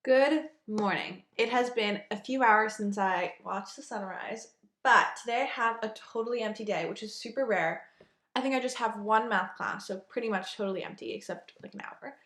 Good morning. It has been a few hours since I watched the sunrise, but today I have a totally empty day, which is super rare. I think I just have one math class, so pretty much totally empty except like an hour.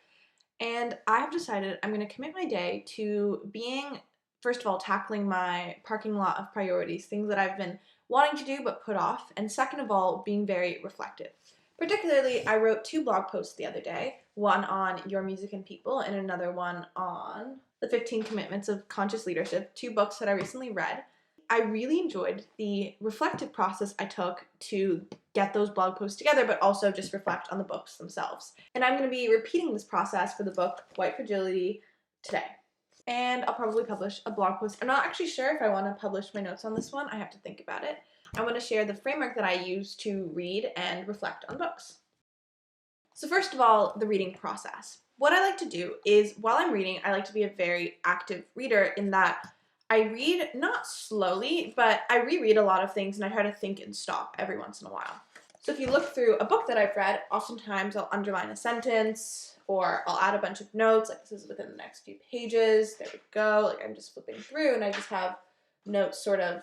And I have decided I'm going to commit my day to being, first of all, tackling my parking lot of priorities, things that I've been wanting to do but put off, and second of all, being very reflective. Particularly, I wrote two blog posts the other day, one on your music and people and another one on the 15 Commitments of Conscious Leadership, two books that I recently read. I really enjoyed the reflective process I took to get those blog posts together, but also just reflect on the books themselves. And I'm going to be repeating this process for the book White Fragility today. And I'll probably publish a blog post. I'm not actually sure if I want to publish my notes on this one. I have to think about it. I want to share the framework that I use to read and reflect on books. So first of all, the reading process. What I like to do is while I'm reading, I like to be a very active reader in that I read not slowly, but I reread a lot of things and I try to think and stop every once in a while. So if you look through a book that I've read, oftentimes I'll underline a sentence or I'll add a bunch of notes, like this is within the next few pages, there we go, like I'm just flipping through and I just have notes sort of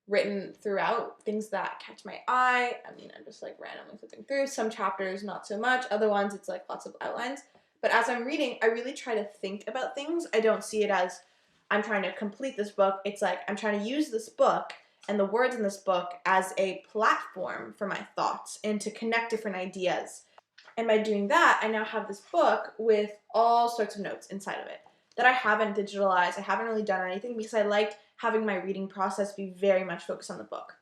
written throughout, things that catch my eye. I mean, I'm just like randomly flipping through. Some chapters, not so much. Other ones, it's like lots of outlines. But as I'm reading, I really try to think about things. I don't see it as I'm trying to complete this book. It's like I'm trying to use this book and the words in this book as a platform for my thoughts and to connect different ideas. And by doing that, I now have this book with all sorts of notes inside of it that I haven't digitalized. I haven't really done anything because I like having my reading process be very much focused on the book.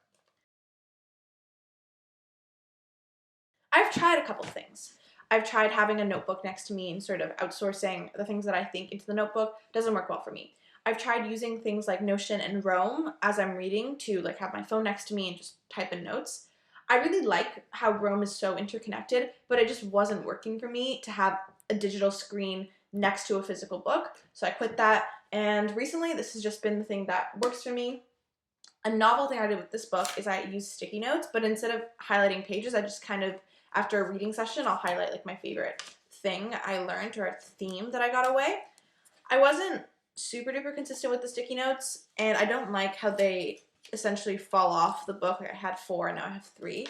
I've tried a couple things. I've tried having a notebook next to me and sort of outsourcing the things that I think into the notebook. Doesn't work well for me. I've tried using things like Notion and Roam as I'm reading to like have my phone next to me and just type in notes. I really like how Roam is so interconnected, but it just wasn't working for me to have a digital screen next to a physical book. So I quit that. And recently, this has just been the thing that works for me. A novel thing I did with this book is I use sticky notes, but instead of highlighting pages, I just kind of, after a reading session, I'll highlight like my favorite thing I learned or a theme that I got away. I wasn't super duper consistent with the sticky notes, and I don't like how they essentially fall off the book. Like I had 4 and now I have 3.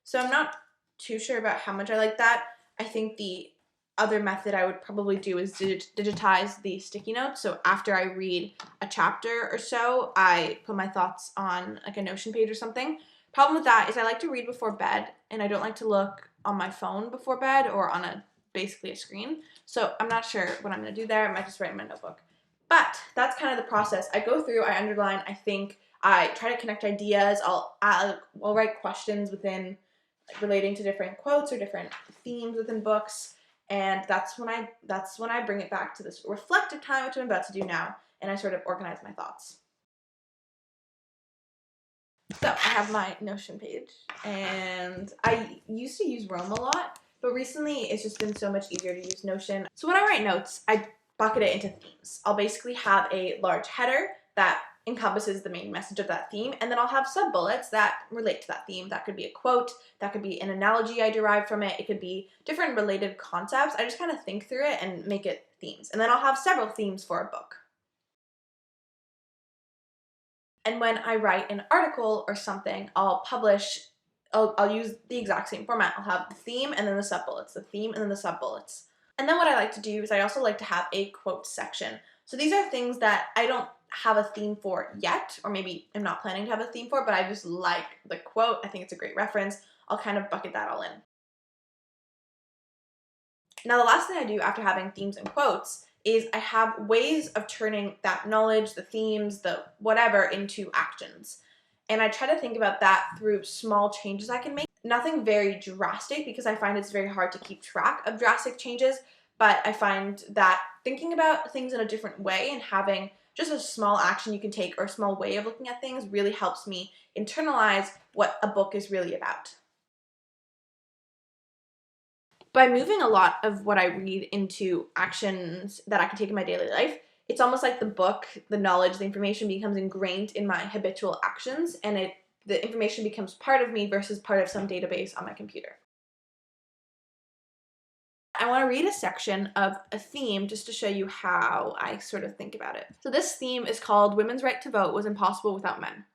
So I'm not too sure about how much I like that. I think the other method I would probably do is digitize the sticky notes. So after I read a chapter or so, I put my thoughts on like a Notion page or something. Problem with that is I like to read before bed, and I don't like to look on my phone before bed or on basically a screen. So I'm not sure what I'm going to do there. I might just write in my notebook. But that's kind of the process. I go through, I underline, I think, I try to connect ideas. I'll write questions within relating to different quotes or different themes within books, and that's when I bring it back to this reflective time, which I'm about to do now, and I sort of organize my thoughts. So I have my Notion page, and I used to use Roam a lot, but recently it's just been so much easier to use Notion. So when I write notes, I bucket it into themes. I'll basically have a large header that encompasses the main message of that theme, and then I'll have sub-bullets that relate to that theme. That could be a quote, that could be an analogy I derive from it, it could be different related concepts. I just kind of think through it and make it themes. And then I'll have several themes for a book. And when I write an article or something, I'll use the exact same format. I'll have the theme and then the sub-bullets, the theme and then the sub-bullets. And then what I like to do is I also like to have a quote section. So these are things that I don't have a theme for yet, or maybe I'm not planning to have a theme for, but I just like the quote. I think it's a great reference. I'll kind of bucket that all in. Now, the last thing I do after having themes and quotes is I have ways of turning that knowledge, the themes, the whatever, into actions. And I try to think about that through small changes I can make. Nothing very drastic because I find it's very hard to keep track of drastic changes, but I find that thinking about things in a different way and having just a small action you can take or a small way of looking at things really helps me internalize what a book is really about. By moving a lot of what I read into actions that I can take in my daily life, it's almost like the book, the knowledge, the information becomes ingrained in my habitual actions, and the information becomes part of me versus part of some database on my computer. I want to read a section of a theme just to show you how I sort of think about it. So this theme is called Women's Right to Vote Was Impossible Without Men.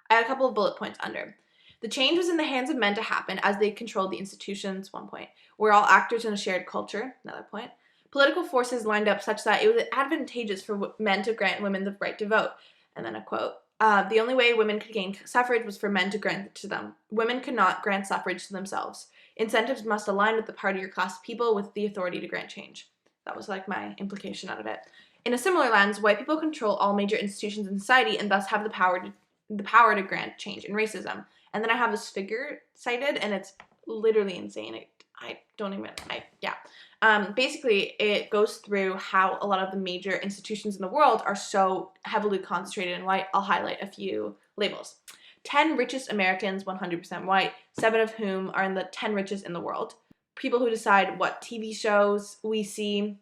I had a couple of bullet points under. The change was in the hands of men to happen as they controlled the institutions, 1 point. We're all actors in a shared culture, another point. Political forces lined up such that it was advantageous for men to grant women the right to vote. And then a quote. The only way women could gain suffrage was for men to grant it to them. Women could not grant suffrage to themselves. Incentives must align with the party or class of people with the authority to grant change. That was like my implication out of it. In a similar lens, white people control all major institutions in society and thus have the power to grant change in racism. And then I have this figure cited, and it's literally insane. Basically, it goes through how a lot of the major institutions in the world are so heavily concentrated in white. I'll highlight a few labels. 10 richest Americans, 100% white, 7 of whom are in the 10 richest in the world. People who decide what TV shows we see,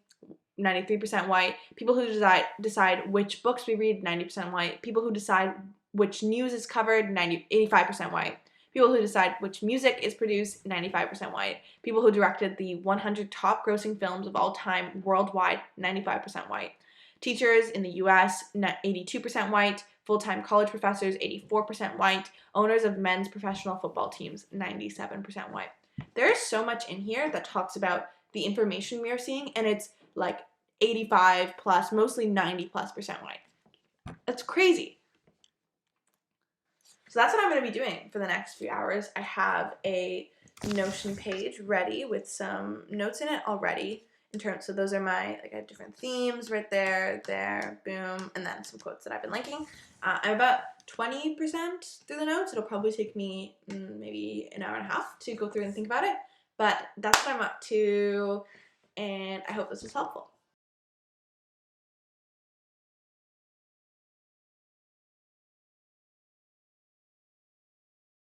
93% white. People who decide which books we read, 90% white. People who decide which news is covered, 85% white. People who decide which music is produced, 95% white. People who directed the 100 top grossing films of all time worldwide, 95% white. Teachers in the US, 82% white. Full-time college professors, 84% white. Owners of men's professional football teams, 97% white. There is so much in here that talks about the information we are seeing, and it's like 85 plus, mostly 90+% white. That's crazy. So that's what I'm going to be doing for the next few hours. I have a Notion page ready with some notes in it already. So those are I have different themes right there, boom, and then some quotes that I've been linking. I'm about 20% through the notes. It'll probably take me maybe an hour and a half to go through and think about it. But that's what I'm up to, and I hope this was helpful.